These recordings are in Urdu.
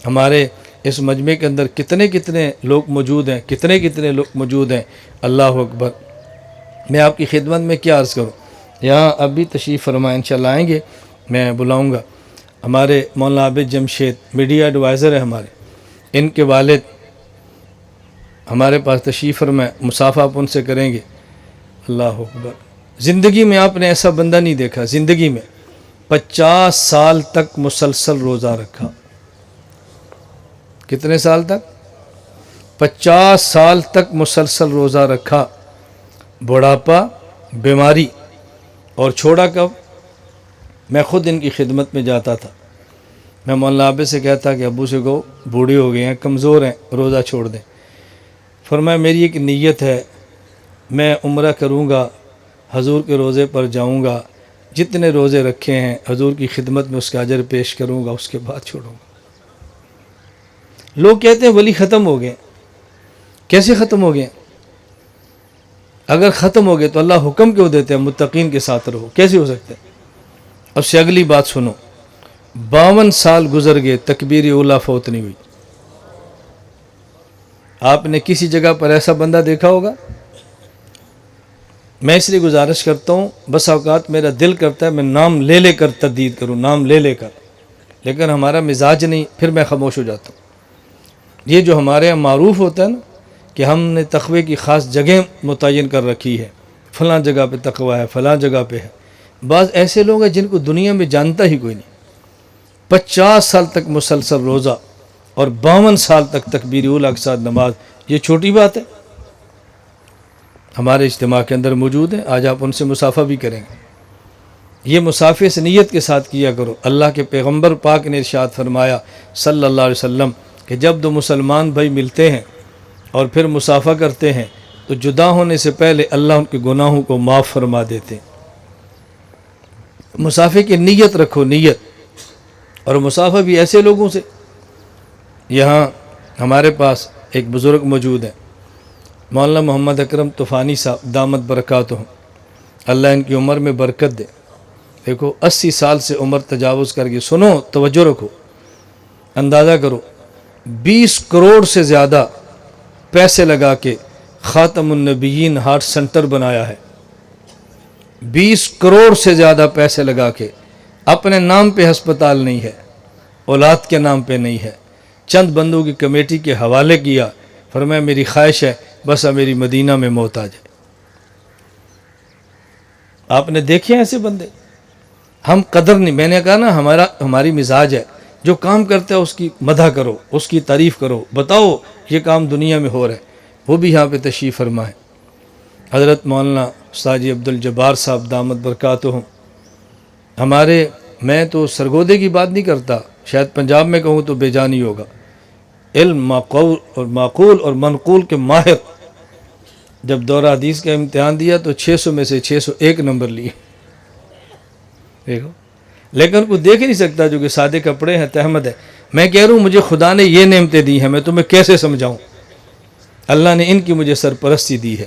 ہمارے اس مجمع کے اندر کتنے کتنے لوگ موجود ہیں، کتنے لوگ موجود ہیں، اللہ اکبر۔ میں آپ کی خدمت میں کیا عرض کروں، یہاں اب بھی تشریف فرمائیں، انشاءاللہ آئیں گے، میں بلاؤں گا۔ ہمارے مولانا عابد جمشید میڈیا ایڈوائزر ہیں ہمارے، ان کے والد ہمارے پاس تشریف فرمائیں، مصافحہ آپ ان سے کریں گے۔ اللہ اکبر۔ زندگی میں آپ نے ایسا بندہ نہیں دیکھا، زندگی میں 50 سال تک مسلسل روزہ رکھا۔ کتنے سال تک؟ 50 سال تک مسلسل روزہ رکھا، بڑھاپا، بیماری، اور چھوڑا کب؟ میں خود ان کی خدمت میں جاتا تھا، میں مولانا عابد سے کہتا کہ ابو سے کہو بوڑھے ہو گئے ہیں، کمزور ہیں، روزہ چھوڑ دیں۔ فرمایا میری ایک نیت ہے، میں عمرہ کروں گا، حضور کے روزے پر جاؤں گا، جتنے روزے رکھے ہیں حضور کی خدمت میں اس کا اجر پیش کروں گا، اس کے بعد چھوڑوں گا۔ لوگ کہتے ہیں ولی ختم ہو گئے، کیسے ختم ہو گئے؟ اگر ختم ہو گئے تو اللہ حکم کیوں دیتے ہیں متقین کے ساتھ رہو؟ کیسے ہو سکتے ہیں؟ اب سے اگلی بات سنو، 52 سال گزر گئے، تکبیر اولیٰ فوت نہیں ہوئی۔ آپ نے کسی جگہ پر ایسا بندہ دیکھا ہوگا؟ میں اس لیے گزارش کرتا ہوں، بس اوقات میرا دل کرتا ہے میں نام لے لے کر تردید کروں، نام لے لے کر، لیکن ہمارا مزاج نہیں، پھر میں خاموش ہو جاتا ہوں۔ یہ جو ہمارے یہاں معروف ہوتا ہے نا کہ ہم نے تقوی کی خاص جگہ متعین کر رکھی ہے، فلاں جگہ پہ تقوی ہے، فلاں جگہ پہ ہے۔ بعض ایسے لوگ ہیں جن کو دنیا میں جانتا ہی کوئی نہیں، 50 سال تک مسلسل روزہ اور 52 سال تک تکبیر اولیٰ کے ساتھ نماز، یہ چھوٹی بات ہے؟ ہمارے اجتماع کے اندر موجود ہیں، آج آپ ان سے مصافحہ بھی کریں گے۔ یہ مصافحے سے نیت کے ساتھ کیا کرو۔ اللہ کے پیغمبر پاک نے ارشاد فرمایا صلی اللہ علیہ وسلم کہ جب دو مسلمان بھائی ملتے ہیں اور پھر مصافحہ کرتے ہیں تو جدا ہونے سے پہلے اللہ ان کے گناہوں کو معاف فرما دیتے ہیں۔ مصافحے کی نیت رکھو، نیت، اور مصافحہ بھی ایسے لوگوں سے۔ یہاں ہمارے پاس ایک بزرگ موجود ہیں، مولانا محمد اکرم طوفانی صاحب دامت برکاتہم، اللہ ان کی عمر میں برکت دے۔ دیکھو 80 سال سے عمر تجاوز کر گئی، سنو توجہ رکھو، اندازہ کرو، 20 کروڑ سے زیادہ پیسے لگا کے خاتم النبیین ہارٹ سینٹر بنایا ہے، 20 کروڑ سے زیادہ پیسے لگا کے۔ اپنے نام پہ ہسپتال نہیں ہے، اولاد کے نام پہ نہیں ہے، چند بندوں کی کمیٹی کے حوالے کیا، فرمایا میری خواہش ہے بس میری مدینہ میں موت آ جائے۔ آپ نے دیکھے ہیں ایسے بندے؟ ہم قدر نہیں، میں نے کہا نا ہماری مزاج ہے، جو کام کرتا ہے اس کی مدح کرو، اس کی تعریف کرو، بتاؤ یہ کام دنیا میں ہو رہا ہے۔ وہ بھی یہاں پہ تشریف فرما ہے حضرت مولانا استاد عبدالجبار صاحب دامت برکاتہم ہمارے۔ میں تو سرگودے کی بات نہیں کرتا، شاید پنجاب میں کہوں تو بے جانی ہوگا، علم معقول اور منقول کے ماہر۔ جب دورہ حدیث کا امتحان دیا تو 600 میں سے 601 نمبر لیے، دیکھو، لیکن کوئی دیکھ نہیں سکتا جو کہ سادے کپڑے ہیں، تہمت ہے۔ میں کہہ رہا ہوں مجھے خدا نے یہ نعمتیں دی ہیں، میں تمہیں کیسے سمجھاؤں؟ اللہ نے ان کی مجھے سرپرستی دی ہے،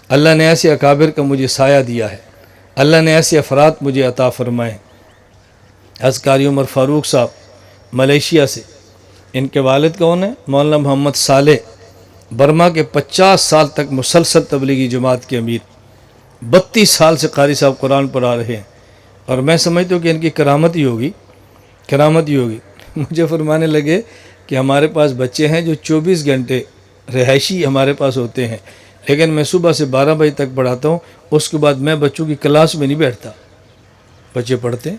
اللہ نے ایسے اکابر کا مجھے سایہ دیا ہے، اللہ نے ایسے افراد مجھے عطا فرمائے۔ قاری عمر فاروق صاحب ملیشیا سے، ان کے والد کون ہیں؟ مولانا محمد صالح، برما کے 50 سال تک مسلسل تبلیغی جماعت کے امیر، 32 سال سے قاری صاحب قرآن پڑھا رہے ہیں، اور میں سمجھتا ہوں کہ ان کی کرامت ہی ہوگی، کرامت ہی ہوگی۔ مجھے فرمانے لگے کہ ہمارے پاس بچے ہیں جو 24 گھنٹے رہائشی ہمارے پاس ہوتے ہیں، لیکن میں صبح سے 12 بجے تک پڑھاتا ہوں، اس کے بعد میں بچوں کی کلاس میں نہیں بیٹھتا۔ بچے پڑھتے ہیں،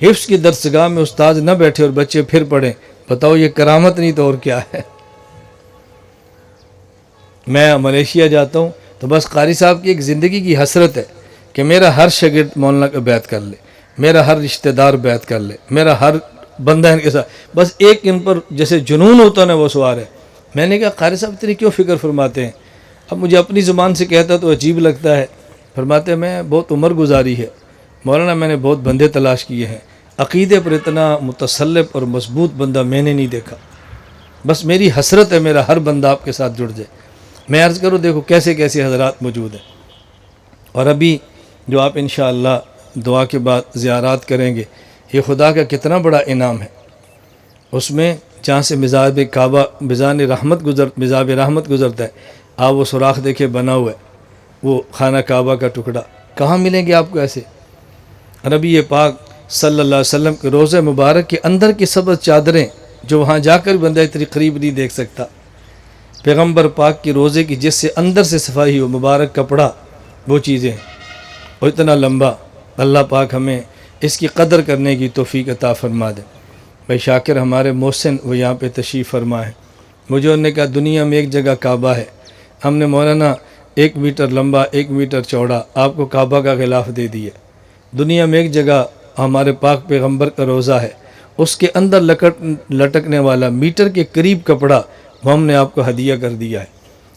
حفظ کی درسگاہ میں استاد نہ بیٹھے اور بچے پھر پڑھیں، بتاؤ یہ کرامت نہیں تو اور کیا ہے؟ میں ملیشیا جاتا ہوں تو بس قاری صاحب کی ایک زندگی کی حسرت ہے کہ میرا ہر شاگرد مولانا کا بیعت کر لے، میرا ہر رشتہ دار بیعت کر لے، میرا ہر بندہ ان کے ساتھ، بس ایک ان پر جیسے جنون ہوتا ہے نا وہ سوار ہے۔ میں نے کہا قاری صاحب اتنی کیوں فکر فرماتے ہیں؟ اب مجھے اپنی زبان سے کہتا تو عجیب لگتا ہے۔ فرماتے میں بہت عمر گزاری ہے مولانا، میں نے بہت بندے تلاش کیے ہیں، عقیدے پر اتنا متسلب اور مضبوط بندہ میں نے نہیں دیکھا، بس میری حسرت ہے میرا ہر بندہ آپ کے ساتھ جڑ جائے۔ میں عرض کروں دیکھو کیسے کیسے حضرات موجود ہیں، اور ابھی جو آپ انشاءاللہ دعا کے بعد زیارات کریں گے، یہ خدا کا کتنا بڑا انعام ہے۔ اس میں جہاں سے مزاب کعبہ مزاب رحمت گزرتا ہے، آپ وہ سوراخ دیکھے بنا ہوا ہے، وہ خانہ کعبہ کا ٹکڑا، کہاں ملیں گے آپ کو ایسے؟ نبی پاک صلی اللہ علیہ وسلم کے روضہ مبارک کے اندر کی سبز چادریں جو وہاں جا کر بندہ اتنی قریب نہیں دیکھ سکتا، پیغمبر پاک کی روضے کی جس سے اندر سے صفائی ہو، مبارک کپڑا، وہ چیزیں، اور اتنا لمبا، اللہ پاک ہمیں اس کی قدر کرنے کی توفیق عطا فرما دے۔ بھائی شاکر ہمارے محسن وہ یہاں پہ تشریف فرما ہے، مجھے انہوں نے کہا دنیا میں ایک جگہ کعبہ ہے، ہم نے مولانا 1 میٹر لمبا 1 میٹر چوڑا آپ کو کعبہ کا غلاف دے دیا، دنیا میں ایک جگہ ہمارے پاک پیغمبر کا روضہ ہے، اس کے اندر لٹکنے والا میٹر کے قریب کپڑا وہ ہم نے آپ کو ہدیہ کر دیا ہے،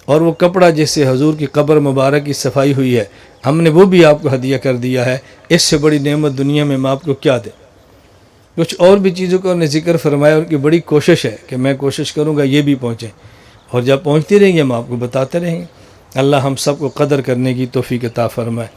اور وہ کپڑا جس سے حضور کی قبر مبارک کی صفائی ہوئی ہے ہم نے وہ بھی آپ کو ہدیہ کر دیا ہے، اس سے بڑی نعمت دنیا میں آپ کو کیا دے؟ کچھ اور بھی چیزوں کا انہوں نے ذکر فرمایا، ان کی بڑی کوشش ہے کہ میں کوشش کروں گا یہ بھی پہنچیں، اور جب پہنچتی رہیں گے ہم آپ کو بتاتے رہیں گے۔ اللہ ہم سب کو قدر کرنے کی توفیق عطا فرمائے۔